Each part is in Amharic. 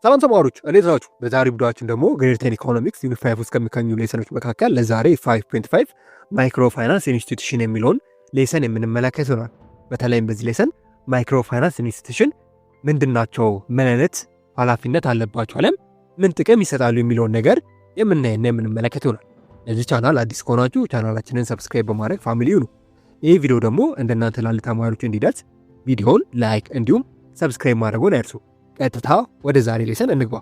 ሰላም ተማሪዎች እንዴት ናችሁ? በዛሬው ቪዲዮአችን ደግሞ ግሬድ 10 ኢኮኖሚክስ ዩኒት 5 ውስጥ ከሚገኙ ሌሰኖች መካከል ለዛሬ 5.5 ማይክሮ ፋይናንስ ኢንስቲትዩሽን የሚለውን ሌሰን የምንመለከት ይሆናል። በተለይም በዚህ ሌሰን ማይክሮ ፋይናንስ ኢንስቲትዩሽን ምንድናቸው፣ ምን አይነት ኃላፊነት አለባቸው፣ አለም ምን ጥቅም ይሰጣሉ የሚለውን ነገር የምናይና የምንመለከት ይሆናል። ለዚህ ቻናል አዲስ ከሆናችሁ ቻናላችንን ሰብስክራይብ በማድረግ ፋሚሊ ሁኑ። ይህ ቪዲዮ ደግሞ እንደናንተ ላሉ ተማሪዎች እንዲደርስ ቪዲዮውን ላይክ እንዲሁም ሰብስክራይብ ማድረጉን አይርሱ። ቀጥታ ወደ ዛሬ ሌሰን እንግባ።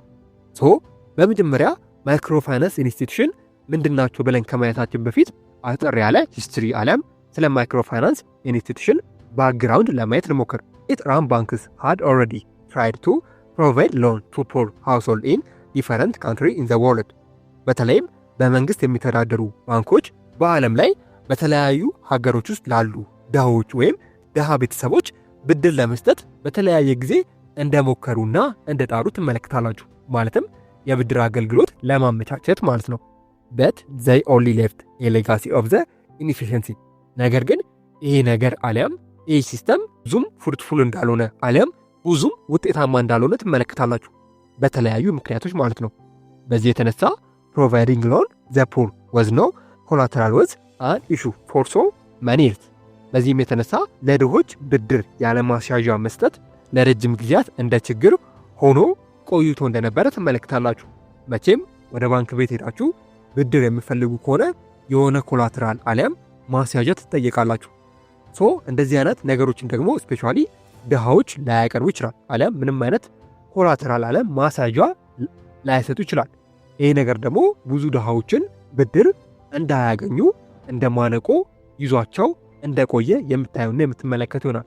በመጀመሪያ ማይክሮ ፋይናንስ ኢንስቲትዩሽን ምንድናቸው ብለን ከማየታችን በፊት አጠር ያለ ሂስትሪ አለም ስለ ማይክሮ ፋይናንስ ኢንስቲትዩሽን ባክግራውንድ ለማየት እንሞክር። ኢት ራን ባንክስ had already tried to provide loan to poor household in different country in the world። በተለይም በመንግስት የሚተዳደሩ ባንኮች በዓለም ላይ በተለያዩ ሀገሮች ውስጥ ላሉ ድሃዎች ወይም ድሃ ቤተሰቦች ብድር ለመስጠት በተለያየ ጊዜ እንደሞከሩና እንደጣሩ ትመለከታላችሁ። ማለትም የብድር አገልግሎት ለማመቻቸት ማለት ነው። but they only left a legacy of the inefficiency። ነገር ግን ይሄ ነገር አሊያም ይሄ ሲስተም ብዙም ፍሩትፉል እንዳልሆነ አሊያም ብዙም ውጤታማ እንዳልሆነ ትመለከታላችሁ በተለያዩ ምክንያቶች ማለት ነው። በዚህ የተነሳ providing loan the poor was no collateral was an issue for so many years። በዚህም የተነሳ ለድሆች ብድር ያለማስያዣ መስጠት ለረጅም ጊዜያት እንደ ችግር ሆኖ ቆይቶ እንደነበረ ትመለከታላችሁ። መቼም ወደ ባንክ ቤት ሄዳችሁ ብድር የሚፈልጉ ከሆነ የሆነ ኮላተራል አሊያም ማስያዣ ትጠየቃላችሁ። እንደዚህ አይነት ነገሮችን ደግሞ ስፔሻሊ ድሃዎች ላያቀርቡ ይችላል፣ አሊያም ምንም አይነት ኮላተራል አሊያም ማስያዣ ላይሰጡ ይችላል። ይሄ ነገር ደግሞ ብዙ ድሃዎችን ብድር እንዳያገኙ እንደማነቆ ይዟቸው እንደቆየ የምታዩና የምትመለከቱ ይሆናል።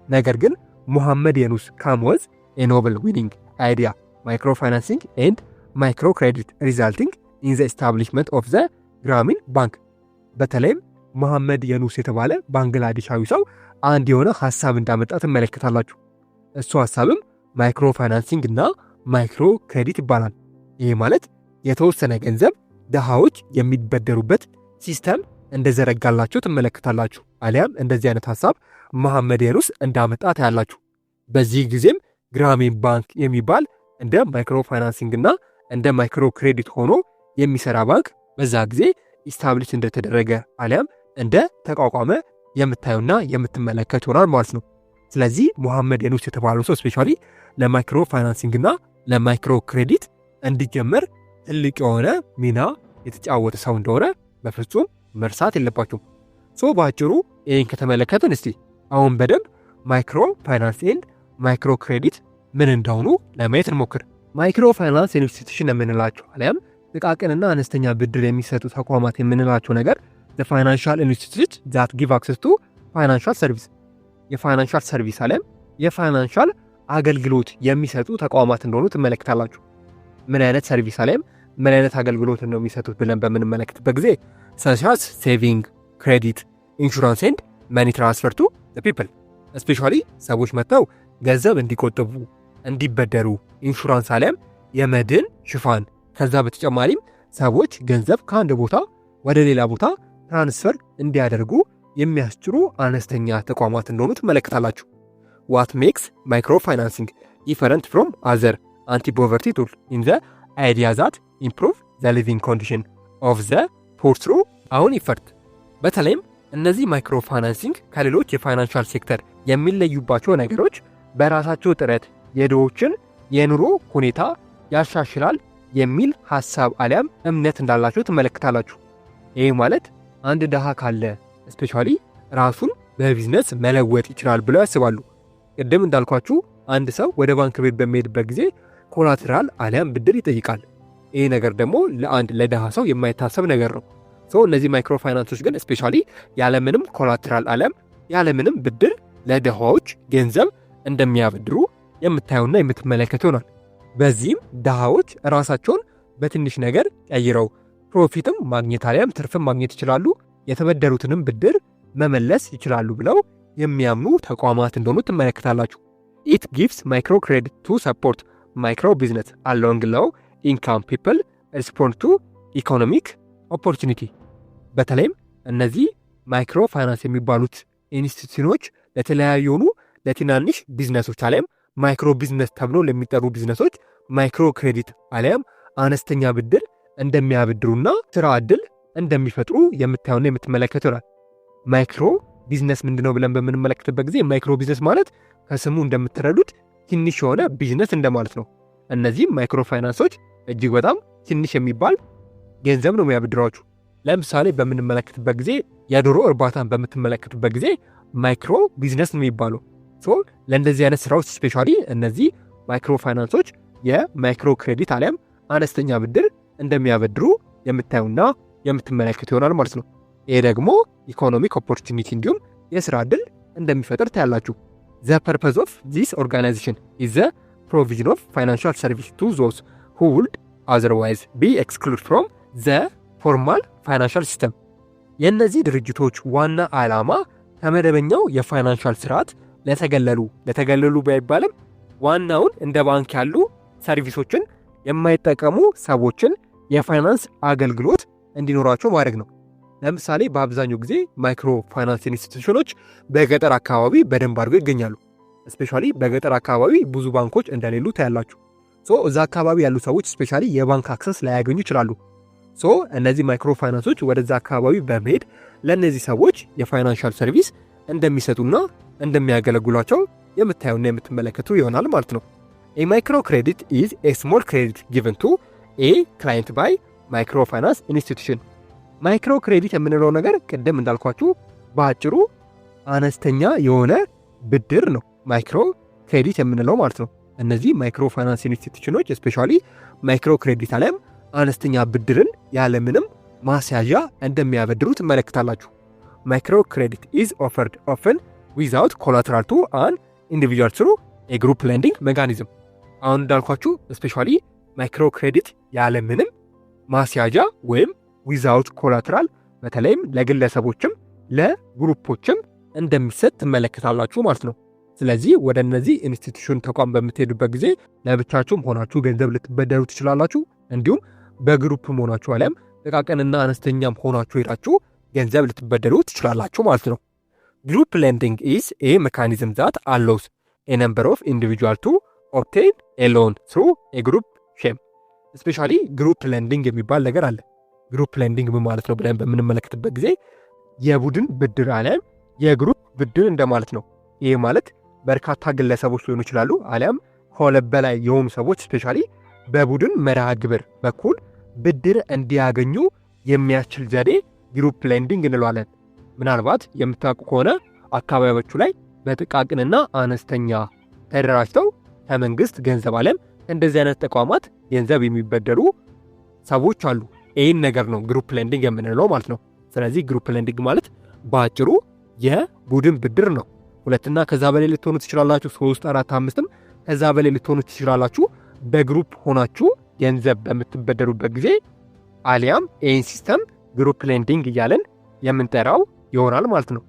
ነገር ግን ሙሐመድ የኑስ ካምወዝ a novel winning idea microfinancing and microcredit resulting in the establishment of the ግራሚን ባንክ። በተለይም ሙሐመድ የኑስ የተባለ ባንግላዴሻዊ ሰው አንድ የሆነ ሐሳብ እንዳመጣ ትመለከታላችሁ። እሱ ሐሳብም ማይክሮ ፋይናንሲንግ እና ማይክሮ ክሬዲት ይባላል። ይሄ ማለት የተወሰነ ገንዘብ ድሃዎች የሚበደሩበት ሲስተም እንደዘረጋላችሁ ትመለከታላችሁ። አሊያም እንደዚህ አይነት ሐሳብ ሙሐመድ የኑስ እንዳመጣ ታያላችሁ። በዚህ ጊዜም ግራሚን ባንክ የሚባል እንደ ማይክሮ ፋይናንሲንግ እና እንደ ማይክሮ ክሬዲት ሆኖ የሚሰራ ባንክ በዛ ጊዜ ኢስታብሊሽ እንደተደረገ አሊያም እንደ ተቋቋመ የምታዩና የምትመለከቱ ይሆናል ማለት ነው። ስለዚህ ሙሐመድ የኑስ የተባለው ሰው ስፔሻሊ ለማይክሮ ፋይናንሲንግ እና ለማይክሮ ክሬዲት እንዲጀመር ትልቅ የሆነ ሚና የተጫወተ ሰው እንደሆነ በፍጹም መርሳት የለባችሁም። በአጭሩ ይህን ከተመለከትን እስቲ አሁን በደንብ ማይክሮ ፋይናንስ ኤንድ ማይክሮ ክሬዲት ምን እንደሆኑ ለማየት እንሞክር። ማይክሮ ፋይናንስ ኢንስቲትዩሽን የምንላቸው አሊያም ጥቃቅንና አነስተኛ ብድር የሚሰጡ ተቋማት የምንላቸው ነገር the financial institute that give access to financial service የፋይናንሻል ሰርቪስ አሊያም የፋይናንሻል አገልግሎት የሚሰጡ ተቋማት እንደሆኑ ትመለከታላችሁ። ምን አይነት ሰርቪስ አሊያም ምን አይነት አገልግሎት ነው የሚሰጡት ብለን በምንመለከትበት ጊዜ such as saving, credit, insurance and money transfer to the people። ስፔሻሊ ሰዎች መጥተው ገንዘብ እንዲቆጥቡ እንዲበደሩ ኢንሹራንስ አሊያም የመድን ሽፋን፣ ከዛ በተጨማሪም ሰዎች ገንዘብ ከአንድ ቦታ ወደ ሌላ ቦታ ትራንስፈር እንዲያደርጉ የሚያስችሉ አነስተኛ ተቋማት እንደሆኑ ትመለከታላችሁ። what makes microфinancing different from other anti-poverty tools in the idea that improve the living condition of the poor through own effort። በተለይም እነዚህ ማይክሮ ፋይናንሲንግ ከሌሎች የፋይናንሻል ሴክተር የሚለዩባቸው ነገሮች በራሳቸው ጥረት የድሆችን የኑሮ ሁኔታ ያሻሽላል የሚል ሐሳብ አሊያም እምነት እንዳላቸው ትመለከታላችሁ። ይህ ማለት አንድ ድሃ ካለ ስፔሻሊ ራሱን በቢዝነስ መለወጥ ይችላል ብለው ያስባሉ። ቅድም እንዳልኳችሁ አንድ ሰው ወደ ባንክ ቤት በሚሄድበት ጊዜ ኮላተራል አሊያም ብድር ይጠይቃል። ይህ ነገር ደግሞ ለአንድ ለድሃ ሰው የማይታሰብ ነገር ነው። እነዚህ ማይክሮ ፋይናንሶች ግን ስፔሻሊ ያለምንም ኮላተራል አሊያም ያለምንም ብድር ለድሃዎች ገንዘብ እንደሚያበድሩ የምታዩና የምትመለከቱ ይሆናል። በዚህም ድሃዎች ራሳቸውን በትንሽ ነገር ቀይረው ፕሮፊትም ማግኘት አሊያም ትርፍም ማግኘት ይችላሉ፣ የተበደሩትንም ብድር መመለስ ይችላሉ ብለው የሚያምኑ ተቋማት እንደሆኑ ትመለከታላችሁ። it gives micro credit to support micro business along low income people respond to economic opportunity። በተለይም እነዚህ ማይክሮ ፋይናንስ የሚባሉት ኢንስቲትዩሽኖች ለተለያዩ ለትናንሽ ቢዝነሶች አሊያም ማይክሮ ቢዝነስ ተብሎ ለሚጠሩ ቢዝነሶች ማይክሮ ክሬዲት አሊያም አነስተኛ ብድር እንደሚያበድሩና ስራ ዕድል እንደሚፈጥሩ የምታዩና የምትመለከቱ ይሆናል። ማይክሮ ቢዝነስ ምንድነው ብለን በምንመለከትበት ጊዜ ማይክሮ ቢዝነስ ማለት ከስሙ እንደምትረዱት ትንሽ የሆነ ቢዝነስ እንደማለት ነው። እነዚህም ማይክሮ ፋይናንሶች እጅግ በጣም ትንሽ የሚባል ገንዘብ ነው የሚያበድሯችሁ። ለምሳሌ በምንመለከትበት ጊዜ የዶሮ እርባታን በምትመለከቱበት ጊዜ ማይክሮ ቢዝነስ ነው የሚባለው። ለእንደዚህ አይነት ስራዎች ስፔሻሊ እነዚህ ማይክሮ ፋይናንሶች የማይክሮ ክሬዲት አሊያም አነስተኛ ብድር እንደሚያበድሩ የምታዩና የምትመለከቱ ይሆናል ማለት ነው። ይሄ ደግሞ ኢኮኖሚክ ኦፖርቹኒቲ እንዲሁም የስራ ዕድል እንደሚፈጥር ታያላችሁ። ዘ ፐርፐዝ ኦፍ ዚስ ኦርጋናይዜሽን ኢዝ ዘ ፕሮቪዥን ኦፍ ፋይናንሻል ሰርቪስ ቱ ዞዝ ሁ ውልድ አዘርዋይዝ ቢ ኤክስክሉድ ፍሮም ዘ ፎርማል ፋይናንሻል ሲስተም። የእነዚህ ድርጅቶች ዋና ዓላማ ከመደበኛው የፋይናንሻል ስርዓት ለተገለሉ ባይባልም ዋናውን እንደ ባንክ ያሉ ሰርቪሶችን የማይጠቀሙ ሰዎችን የፋይናንስ አገልግሎት እንዲኖራቸው ማድረግ ነው። ለምሳሌ በአብዛኛው ጊዜ ማይክሮ ፋይናንስ ኢንስቲትዩሽኖች በገጠር አካባቢ በደንብ አድርገው ይገኛሉ። ስፔሻሊ በገጠር አካባቢ ብዙ ባንኮች እንደሌሉ ታያላችሁ። እዛ አካባቢ ያሉ ሰዎች ስፔሻሊ የባንክ አክሰስ ላያገኙ ይችላሉ። እነዚህ ማይክሮ ፋይናንሶች ወደዛ አካባቢ በመሄድ ለእነዚህ ሰዎች የፋይናንሻል ሰርቪስ እንደሚሰጡና እንደሚያገለግሏቸው የምታዩና የምትመለከቱ ይሆናል ማለት ነው። ኤ ማይክሮ ክሬዲት ኢዝ ኤ ስሞል ክሬዲት ጊቨን ቱ ኤ ክላይንት ባይ ማይክሮ ፋይናንስ ኢንስቲትዩሽን። ማይክሮ ክሬዲት የምንለው ነገር ቅድም እንዳልኳችሁ በአጭሩ አነስተኛ የሆነ ብድር ነው ማይክሮ ክሬዲት የምንለው ማለት ነው። እነዚህ ማይክሮ ፋይናንስ ኢንስቲትዩሽኖች ስፔሻሊ ማይክሮ ክሬዲት አሊያም አነስተኛ ብድርን ያለምንም ማስያዣ እንደሚያበድሩ ትመለከታላችሁ። ማይክሮ ክሬዲት ኢዝ ኦፈርድ ኦፍን ዊዛውት ኮላተራል ቱ አን ኢንዲቪጁዋል ትሩ ኤ ግሩፕ ሌንዲንግ ሜካኒዝም። አሁን እንዳልኳችሁ ስፔሻሊ ማይክሮ ክሬዲት ያለምንም ማስያዣ ወይም ዊዛውት ኮላተራል በተለይም ለግለሰቦችም ለግሩፖችም እንደሚሰጥ ትመለከታላችሁ ማለት ነው። ስለዚህ ወደ እነዚህ ኢንስቲትዩሽን ተቋም በምትሄዱበት ጊዜ ለብቻችሁም ሆናችሁ ገንዘብ ልትበደሩ ትችላላችሁ። እንዲሁም በግሩፕም ሆናችሁ አሊያም ጥቃቅንና አነስተኛም ሆናችሁ ሄዳችሁ ገንዘብ ልትበደሩ ትችላላችሁ ማለት ነው። ግሩፕ ሌንዲንግ ኢዝ ኤ ሜካኒዝም ዛት አሎውስ ኤ ነምበር ኦፍ ኢንዲቪጁዋል ቱ ኦብቴን ኤ ሎን ትሩ ኤ ግሩፕ ሼም። ስፔሻሊ ግሩፕ ሌንዲንግ የሚባል ነገር አለ። ግሩፕ ሌንዲንግ ምን ማለት ነው ብለን በምንመለከትበት ጊዜ የቡድን ብድር አሊያም የግሩፕ ብድር እንደማለት ነው። ይህ ማለት በርካታ ግለሰቦች ሊሆኑ ይችላሉ አሊያም ከሁለት በላይ የሆኑ ሰዎች ስፔሻሊ በቡድን መርሃ ግብር በኩል ብድር እንዲያገኙ የሚያስችል ዘዴ ግሩፕ ሌንዲንግ እንለዋለን። ምናልባት የምታውቁ ከሆነ አካባቢዎቹ ላይ በጥቃቅንና አነስተኛ ተደራጅተው ከመንግስት ገንዘብ አሊያም እንደዚህ አይነት ተቋማት ገንዘብ የሚበደሩ ሰዎች አሉ። ይህን ነገር ነው ግሩፕ ሌንዲንግ የምንለው ማለት ነው። ስለዚህ ግሩፕ ሌንዲንግ ማለት በአጭሩ የቡድን ብድር ነው። ሁለትና ከዛ በላይ ልትሆኑ ትችላላችሁ። 3፣ 4፣ 5ም ከዛ በላይ ልትሆኑ ትችላላችሁ። በግሩፕ ሆናችሁ ገንዘብ በምትበደሩበት ጊዜ አሊያም ይህን ሲስተም ግሩፕ ሌንዲንግ እያለን የምንጠራው ይሆናል ማለት ነው።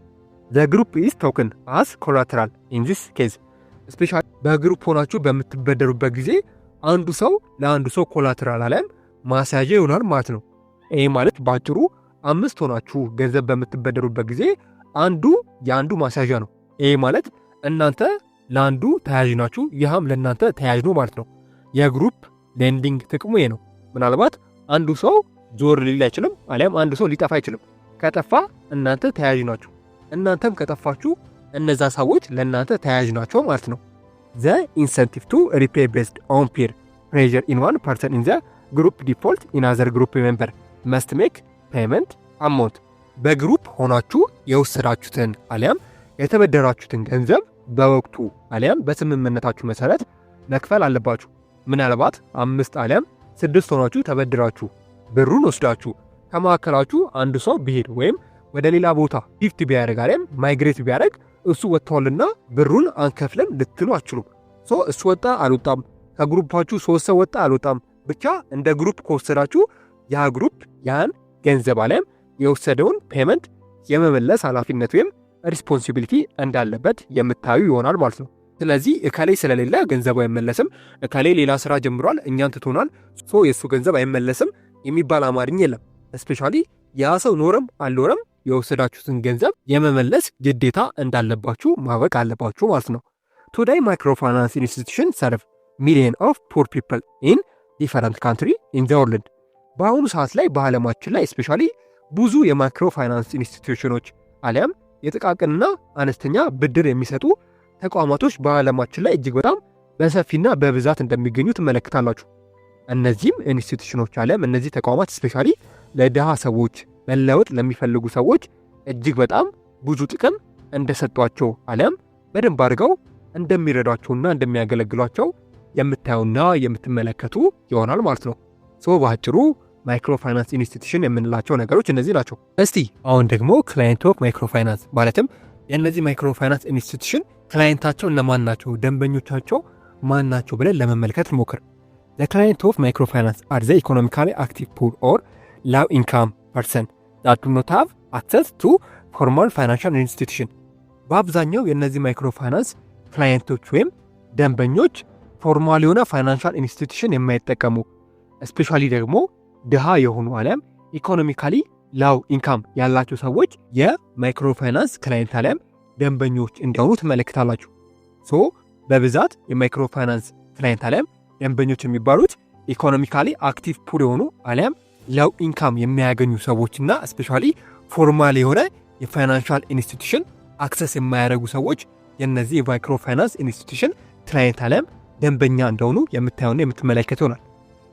ዘ ግሩፕ ኢዝ ቶክን አስ ኮላተራል ኢን ዚስ ኬዝ። ስፔሻሊ በግሩፕ ሆናችሁ በምትበደሩበት ጊዜ አንዱ ሰው ለአንዱ ሰው ኮላተራል አሊያም ማስያዣ ይሆናል ማለት ነው። ይህ ማለት በአጭሩ 5 ሆናችሁ ገንዘብ በምትበደሩበት ጊዜ አንዱ የአንዱ ማስያዣ ነው። ይህ ማለት እናንተ ለአንዱ ተያዥ ናችሁ፣ ይህም ለእናንተ ተያዥ ነው ማለት ነው። የግሩፕ ሌንዲንግ ጥቅሙ ይሄ ነው። ምናልባት አንዱ ሰው ዞር ሊል አይችልም አሊያም አንዱ ሰው ሊጠፋ አይችልም። ከጠፋ እናንተ ተያዥ ናችሁ፣ እናንተም ከጠፋችሁ እነዛ ሰዎች ለእናንተ ተያዥ ናቸው ማለት ነው። ዘ ኢንሰንቲቭ ቱ ሪፔይ ቤዝድ ኦን ፒር ፕሬዠር ኢን ዋን ፐርሰን ኢን ዘ ግሩፕ ዲፎልት ኢን አዘር ግሩፕ ሜምበር መስት ሜክ ፔመንት አማውንት። በግሩፕ ሆናችሁ የወሰዳችሁትን አሊያም የተበደራችሁትን ገንዘብ በወቅቱ አሊያም በስምምነታችሁ መሰረት መክፈል አለባችሁ። ምናልባት 5 አሊያም 6 ሆናችሁ ተበድራችሁ ብሩን ወስዳችሁ ከመካከላችሁ አንዱ ሰው ቢሄድ ወይም ወደ ሌላ ቦታ ሺፍት ቢያደርግ አሊያም ማይግሬት ቢያደርግ እሱ ወጥቷልና ብሩን አንከፍልም ልትሉ አትችሉም። እሱ ወጣ አልወጣም፣ ከግሩፓችሁ 3 ሰው ወጣ አልወጣም፣ ብቻ እንደ ግሩፕ ከወሰዳችሁ ያ ግሩፕ ያን ገንዘብ አሊያም የወሰደውን ፔመንት የመመለስ ኃላፊነት ወይም ሪስፖንሲቢሊቲ እንዳለበት የምታዩ ይሆናል ማለት ነው። ስለዚህ እከሌ ስለሌለ ገንዘቡ አይመለስም፣ እከሌ ሌላ ስራ ጀምሯል እኛን ትቶናል የእሱ ገንዘብ አይመለስም የሚባል አማርኛ የለም። ስፔሻሊ ያ ሰው ኖረም አልኖረም የወሰዳችሁትን ገንዘብ የመመለስ ግዴታ እንዳለባችሁ ማወቅ አለባችሁ ማለት ነው። ቱዴይ ማይክሮ ፋይናንስ ኢንስቲትዩሽን ሰርቭ ሚሊዮን ኦፍ ፑር ፒፕል ኢን ዲፈረንት ካንትሪ ኢን ዘ ወርልድ። በአሁኑ ሰዓት ላይ በዓለማችን ላይ ስፔሻሊ ብዙ የማይክሮ ፋይናንስ ኢንስቲትዩሽኖች አሊያም የጥቃቅንና አነስተኛ ብድር የሚሰጡ ተቋማቶች በዓለማችን ላይ እጅግ በጣም በሰፊና በብዛት እንደሚገኙ ትመለከታላችሁ። እነዚህም ኢንስቲትዩሽኖች አሊያም እነዚህ ተቋማት ስፔሻሊ ለድሃ ሰዎች መለወጥ ለሚፈልጉ ሰዎች እጅግ በጣም ብዙ ጥቅም እንደሰጧቸው አሊያም በደንብ አድርገው እንደሚረዷቸውና እንደሚያገለግሏቸው የምታዩና የምትመለከቱ ይሆናል ማለት ነው። በአጭሩ ማይክሮ ፋይናንስ ኢንስቲትዩሽን የምንላቸው ነገሮች እነዚህ ናቸው። እስቲ አሁን ደግሞ ክላይንት ኦፍ ማይክሮ ፋይናንስ ማለትም የእነዚህ ማይክሮ ፋይናንስ ኢንስቲትዩሽን ክላይንታቸው እነማን ናቸው፣ ደንበኞቻቸው ማን ናቸው ብለን ለመመልከት እንሞክር። The client of microfinance are the economically active poor or low income person that do not have access to formal financial institution። በአብዛኛው የእነዚህ ማይክሮ ፋይናንስ ክላይንቶች ወይም ደንበኞች ፎርማል የሆነ ፋይናንሻል ኢንስቲትዩሽን የማይጠቀሙ ስፔሻሊ ደግሞ ድሃ የሆኑ አሊያም ኢኮኖሚካሊ ላው ኢንካም ያላቸው ሰዎች የማይክሮ ፋይናንስ ክላይንት አሊያም ደንበኞች እንዲሆኑ ትመለከታላችሁ። በብዛት የማይክሮ ፋይናንስ ክላይንት አሊያም ደንበኞች የሚባሉት ኢኮኖሚካሊ አክቲቭ ፑር የሆኑ አሊያም ላው ኢንካም የሚያገኙ ሰዎችና ስፔሻሊ ፎርማል የሆነ የፋይናንሻል ኢንስቲትዩሽን አክሰስ የማያደርጉ ሰዎች የነዚህ የማይክሮ ፋይናንስ ኢንስቲትዩሽን ክላይንት አሊያም ደንበኛ እንደሆኑ የምታዩና የምትመለከቱ ይሆናል።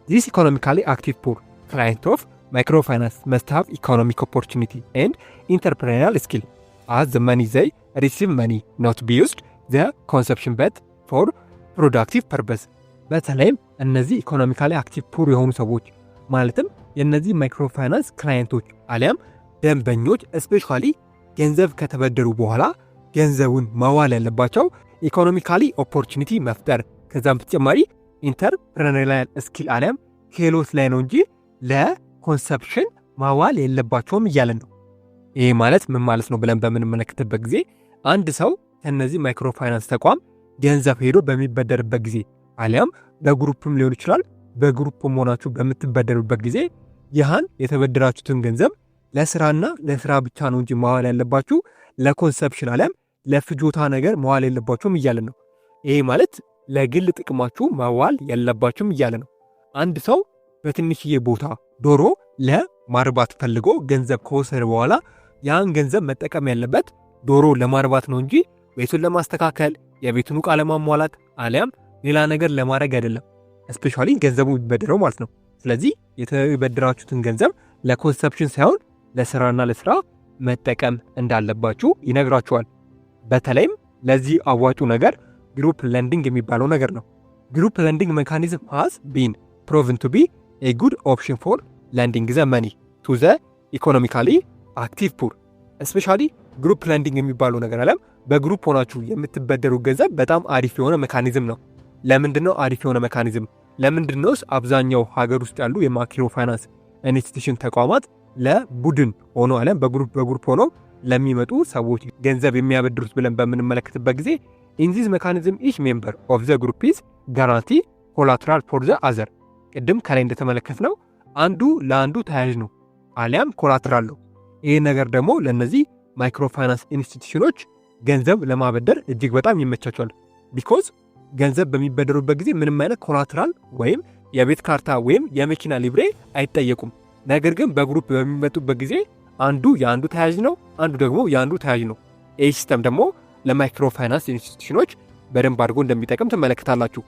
This economically active poor client of microfinance must have economic opportunity and entrepreneurial skill as the money they receive money not be used the consumption but for productive purpose። በተለይም እነዚህ ኢኮኖሚካሊ አክቲቭ ፑር የሆኑ ሰዎች ማለትም የእነዚህ ማይክሮፋይናንስ ክላይንቶች አሊያም ደንበኞች ስፔሻሊ ገንዘብ ከተበደሩ በኋላ ገንዘቡን ማዋል ያለባቸው ኢኮኖሚካሊ ኦፖርቹኒቲ መፍጠር ከዛም በተጨማሪ ኢንተርፕረነሪያል ስኪል አሊያም ክህሎት ላይ ነው እንጂ ለኮንሰፕሽን ማዋል የለባቸውም እያለን ነው። ይህ ማለት ምን ማለት ነው ብለን በምንመለከትበት ጊዜ አንድ ሰው ከነዚህ ማይክሮፋይናንስ ተቋም ገንዘብ ሄዶ በሚበደርበት ጊዜ አሊያም በግሩፕም ሊሆን ይችላል፣ በግሩፕም ሆናችሁ በምትበደሩበት ጊዜ ይህን የተበደራችሁትን ገንዘብ ለስራና ለስራ ብቻ ነው እንጂ ማዋል ያለባችሁ ለኮንሰፕሽን አሊያም ለፍጆታ ነገር ማዋል የለባችሁም እያለን ነው። ይህ ማለት ለግል ጥቅማችሁ ማዋል የለባችሁም እያለ ነው። አንድ ሰው በትንሽዬ ቦታ ዶሮ ለማርባት ፈልጎ ገንዘብ ከወሰደ በኋላ ያን ገንዘብ መጠቀም ያለበት ዶሮ ለማርባት ነው እንጂ ቤቱን ለማስተካከል የቤቱን ዕቃ ለማሟላት አሊያም ሌላ ነገር ለማድረግ አይደለም። ስፔሻሊ ገንዘቡ የሚበደረው ማለት ነው። ስለዚህ የተበደራችሁትን ገንዘብ ለኮንሰፕሽን ሳይሆን ለስራና ለስራ መጠቀም እንዳለባችሁ ይነግራችኋል። በተለይም ለዚህ አዋጩ ነገር ግሩፕ ለንዲንግ የሚባለው ነገር ነው። ግሩፕ ለንዲንግ ሜካኒዝም has been proven to be a good option for lending the money to the economically active poor። especially ግሩፕ ለንዲንግ የሚባለው ነገር አለም በግሩፕ ሆናችሁ የምትበደሩ ገንዘብ በጣም አሪፍ የሆነ ሜካኒዝም ነው። ለምንድነው አሪፍ የሆነ ሜካኒዝም? ለምንድነውስ አብዛኛው ሀገር ውስጥ ያሉ የማይክሮ ፋይናንስ ኢንስቲትዩሽን ተቋማት ለቡድን ሆኖ አለም በግሩፕ ሆኖ ለሚመጡ ሰዎች ገንዘብ የሚያበድሩት ብለን በምንመለከትበት ጊዜ in this mechanism each member of the group is guarantee collateral for the other። ቅድም ከላይ እንደተመለከትነው አንዱ ለአንዱ ተያያዥ ነው አሊያም ኮላትራል ነው። ይህ ነገር ደግሞ ለነዚህ ማይክሮ ፋይናንስ ኢንስቲትዩሽኖች ገንዘብ ለማበደር እጅግ በጣም ይመቻቸዋል። ቢኮዝ ገንዘብ በሚበደሩበት ጊዜ ምንም አይነት ኮላትራል ወይም የቤት ካርታ ወይም የመኪና ሊብሬ አይጠየቁም። ነገር ግን በግሩፕ በሚመጡበት ጊዜ አንዱ የአንዱ ተያያዥ ነው፣ አንዱ ደግሞ የአንዱ ተያያዥ ነው። ይህ ሲስተም ደግሞ ለማይክሮ ፋይናንስ ኢንስቲትዩሽኖች በደንብ አድርጎ እንደሚጠቅም ትመለከታላችሁ።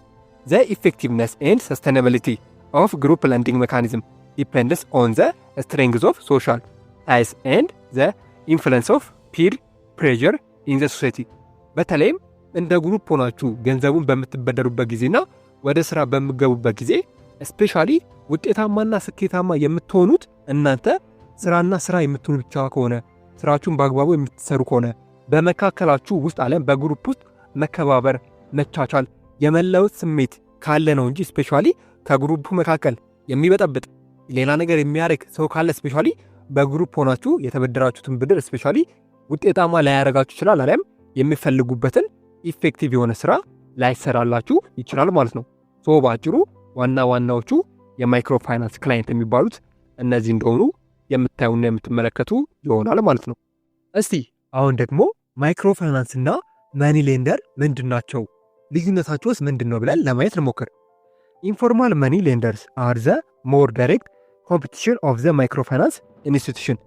The effectiveness and sustainability of group lending mechanism depends on the strength of social ties and the influence of peer pressure in the society። በተለይም እንደ ግሩፕ ሆናችሁ ገንዘቡን በምትበደሩበት ጊዜና ወደ ስራ በምገቡበት ጊዜ ስፔሻሊ ውጤታማና ስኬታማ የምትሆኑት እናንተ ስራና ስራ የምትሆኑ ብቻ ከሆነ ስራችሁን በአግባቡ የምትሰሩ ከሆነ በመካከላችሁ ውስጥ አለም በግሩፕ ውስጥ መከባበር፣ መቻቻል፣ የመለወጥ ስሜት ካለ ነው እንጂ ስፔሻሊ ከግሩፑ መካከል የሚበጠብጥ ሌላ ነገር የሚያደርግ ሰው ካለ ስፔሻሊ በግሩፕ ሆናችሁ የተበደራችሁትን ብድር ስፔሻሊ ውጤታማ ላያረጋችሁ ይችላል፣ አለም የሚፈልጉበትን ኢፌክቲቭ የሆነ ስራ ላይሰራላችሁ ይችላል ማለት ነው። በአጭሩ ዋናዎቹ የማይክሮ ፋይናንስ ክላይንት የሚባሉት እነዚህ እንደሆኑ የምታዩና የምትመለከቱ ይሆናል ማለት ነው። እስቲ አሁን ደግሞ ማይክሮ ፋይናንስ እና መኒ ሌንደር ምንድናቸው ልዩነታቸውስ ምንድን ነው ብለን ለማየት እንሞክር። ኢንፎርማል መኒ ሌንደርስ አር ዘ ሞር ዳይሬክት ኮምፒቲሽን ኦፍ ዘ ማይክሮፋይናንስ ኢንስቲትዩሽን።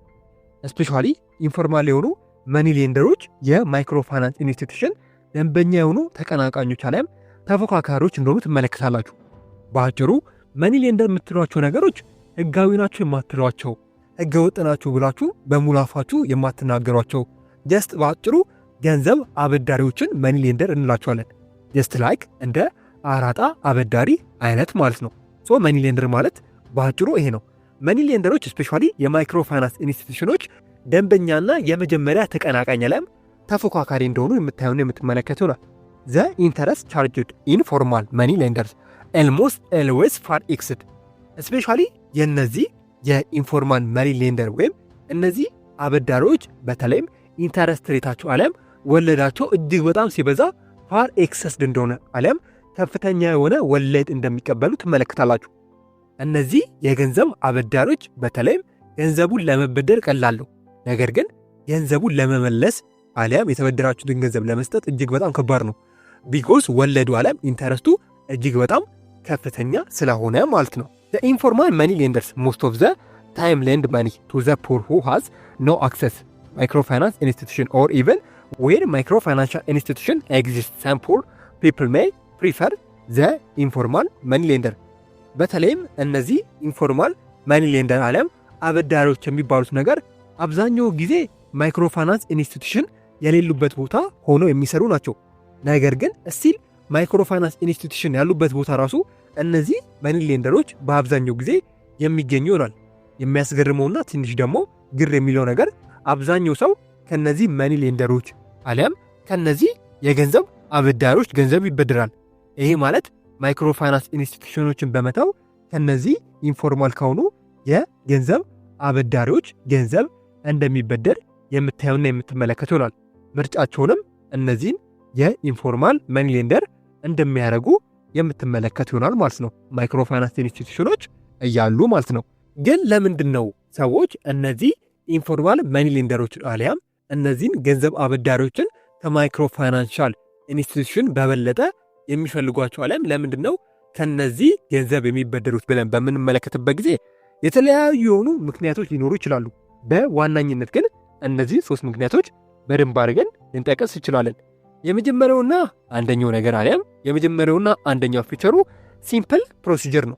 ስፔሻሊ ኢንፎርማል የሆኑ መኒ ሌንደሮች የማይክሮፋይናንስ ኢንስቲትዩሽን ደንበኛ የሆኑ ተቀናቃኞች አሊያም ተፎካካሪዎች እንደሆኑ ትመለከታላችሁ። በአጭሩ መኒ ሌንደር የምትሏቸው ነገሮች ህጋዊ ናቸው የማትሏቸው፣ ህገወጥ ናቸው ብላችሁ በሙሉ አፋችሁ የማትናገሯቸው፣ ጀስት በአጭሩ ገንዘብ አበዳሪዎችን መኒ ሌንደር እንላቸዋለን። ጀስት ላይክ እንደ አራጣ አበዳሪ አይነት ማለት ነው። ሶ መኒ ሌንደር ማለት በአጭሩ ይሄ ነው። መኒ ሌንደሮች ስፔሻሊ የማይክሮ ፋይናንስ ኢንስቲትዩሽኖች ደንበኛና የመጀመሪያ ተቀናቃኝ ላይም ተፎካካሪ እንደሆኑ የምታዩና የምትመለከቱ ነው። ዘ ኢንተረስት ቻርጅድ ኢንፎርማል መኒ ሌንደርስ ኦልሞስት ኦልዌይስ ፋር ኤክስድ። ስፔሻሊ የነዚህ የኢንፎርማል መኒ ሌንደር ወይም እነዚህ አበዳሪዎች በተለይም ኢንተረስት ሬታቸው አሊያም ወለዳቸው እጅግ በጣም ሲበዛ ፋር ኤክሰስድ እንደሆነ አሊያም ከፍተኛ የሆነ ወለድ እንደሚቀበሉ ትመለከታላችሁ። እነዚህ የገንዘብ አበዳሪዎች በተለይም ገንዘቡን ለመበደር ቀላል ነው፣ ነገር ግን ገንዘቡን ለመመለስ አሊያም የተበደራችሁትን ገንዘብ ለመስጠት እጅግ በጣም ከባድ ነው። ቢኮዝ ወለዱ አሊያም ኢንተረስቱ እጅግ በጣም ከፍተኛ ስለሆነ ማለት ነው። The informal money lenders most of the time lend money to the poor who has no access microfinance institution or even where microfinancial institution exists. Some poor people may prefer the informal money lender. በተለይም እነዚህ ኢንፎርማል መኒ ሌንደር አሊያም አበዳሪዎች የሚባሉት ነገር አብዛኛው ጊዜ ማይክሮፋይናንስ ኢንስቲትዩሽን የሌሉበት ቦታ ሆነው የሚሰሩ ናቸው። ነገር ግን እስቲል ማይክሮፋይናንስ ኢንስቲትዩሽን ያሉበት ቦታ ራሱ እነዚህ መኒ ሌንደሮች በአብዛኛው ጊዜ የሚገኙ ይሆናል። የሚያስገርመውና ትንሽ ደግሞ ግር የሚለው ነገር አብዛኛው ሰው ከነዚህ መኒ ሌንደሮች አሊያም ከነዚህ የገንዘብ አበዳሪዎች ገንዘብ ይበድራል። ይሄ ማለት ማይክሮፋይናንስ ኢንስቲትዩሽኖችን በመተው ከነዚህ ኢንፎርማል ከሆኑ የገንዘብ አበዳሪዎች ገንዘብ እንደሚበደር የምታዩና የምትመለከቱ ይሆናል። ምርጫቸውንም እነዚህን የኢንፎርማል መኒ ሌንደር እንደሚያደርጉ የምትመለከቱ ይሆናል ማለት ነው፣ ማይክሮፋይናንስ ኢንስቲትዩሽኖች እያሉ ማለት ነው። ግን ለምንድን ነው ሰዎች እነዚህ ኢንፎርማል መኒ ሌንደሮች አሊያም እነዚህን ገንዘብ አበዳሪዎችን ከማይክሮፋይናንሻል ኢንስቲትዩሽን በበለጠ የሚፈልጓቸው አሊያም ለምንድን ነው ከነዚህ ገንዘብ የሚበደሩት ብለን በምንመለከትበት ጊዜ የተለያዩ የሆኑ ምክንያቶች ሊኖሩ ይችላሉ። በዋናኝነት ግን እነዚህ 3 ምክንያቶች በደንብ አድርገን ልንጠቀስ እንችላለን። የመጀመሪያውና አንደኛው ነገር አሊያም የመጀመሪያውና አንደኛው ፊቸሩ ሲምፕል ፕሮሲጀር ነው።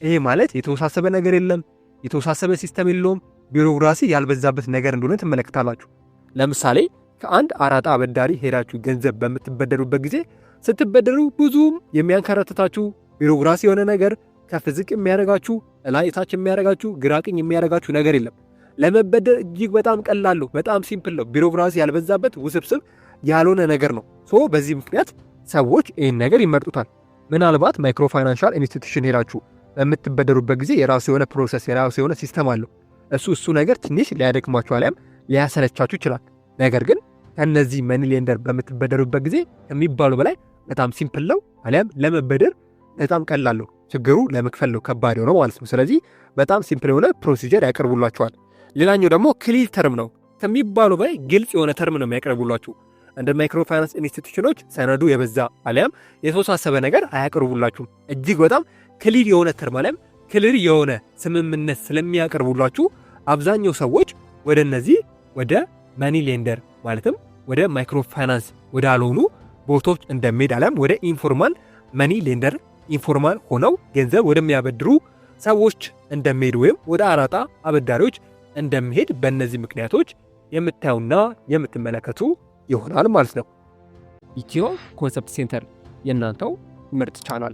ይሄ ማለት የተወሳሰበ ነገር የለም፣ የተወሳሰበ ሲስተም የለውም፣ ቢሮክራሲ ያልበዛበት ነገር እንደሆነ ትመለከታላችሁ። ለምሳሌ ከአንድ አራጣ አበዳሪ ሄዳችሁ ገንዘብ በምትበደሩበት ጊዜ ስትበደሩ ብዙም የሚያንከራተታችሁ ቢሮክራሲ የሆነ ነገር ከፍ ዝቅ የሚያደርጋችሁ ላይ ታች የሚያደርጋችሁ ግራቅኝ የሚያደርጋችሁ ነገር የለም። ለመበደር እጅግ በጣም ቀላል ነው፣ በጣም ሲምፕል ነው፣ ቢሮክራሲ ያልበዛበት ውስብስብ ያልሆነ ነገር ነው። በዚህ ምክንያት ሰዎች ይህን ነገር ይመርጡታል። ምናልባት ማይክሮፋይናንሻል ኢንስቲትዩሽን ሄዳችሁ በምትበደሩበት ጊዜ የራሱ የሆነ ፕሮሰስ የራሱ የሆነ ሲስተም አለው። እሱ ነገር ትንሽ ሊያደክማችሁ አሊያም ሊያሰለቻችሁ ይችላል። ነገር ግን ከነዚህ መኒ ሌንደር በምትበደሩበት ጊዜ ከሚባሉ በላይ በጣም ሲምፕል ነው፣ አሊያም ለመበደር በጣም ቀላል ነው። ችግሩ ለመክፈል ነው ከባድ የሆነው ማለት ነው። ስለዚህ በጣም ሲምፕል የሆነ ፕሮሲጀር ያቀርቡላችኋል። ሌላኛው ደግሞ ክሊር ተርም ነው፣ ከሚባሉ በላይ ግልጽ የሆነ ተርም ነው የሚያቀርቡላችሁ። እንደ ማይክሮፋይናንስ ኢንስቲትዩሽኖች ሰነዱ የበዛ አሊያም የተወሳሰበ ነገር አያቀርቡላችሁም። እጅግ በጣም ክሊር የሆነ ተርም አሊያም ክሊር የሆነ ስምምነት ስለሚያቀርቡላችሁ አብዛኛው ሰዎች ወደ እነዚህ ወደ መኒ ሌንደር ማለትም ወደ ማይክሮፋይናንስ ወደ አልሆኑ ቦታዎች እንደሚሄድ አሊያም ወደ ኢንፎርማል መኒ ሌንደር ኢንፎርማል ሆነው ገንዘብ ወደሚያበድሩ ሰዎች እንደሚሄድ ወይም ወደ አራጣ አበዳሪዎች እንደሚሄድ በእነዚህ ምክንያቶች የምታዩና የምትመለከቱ ይሆናል ማለት ነው። ኢትዮ ኮንሰፕት ሴንተር የእናንተው ምርጥ ቻናል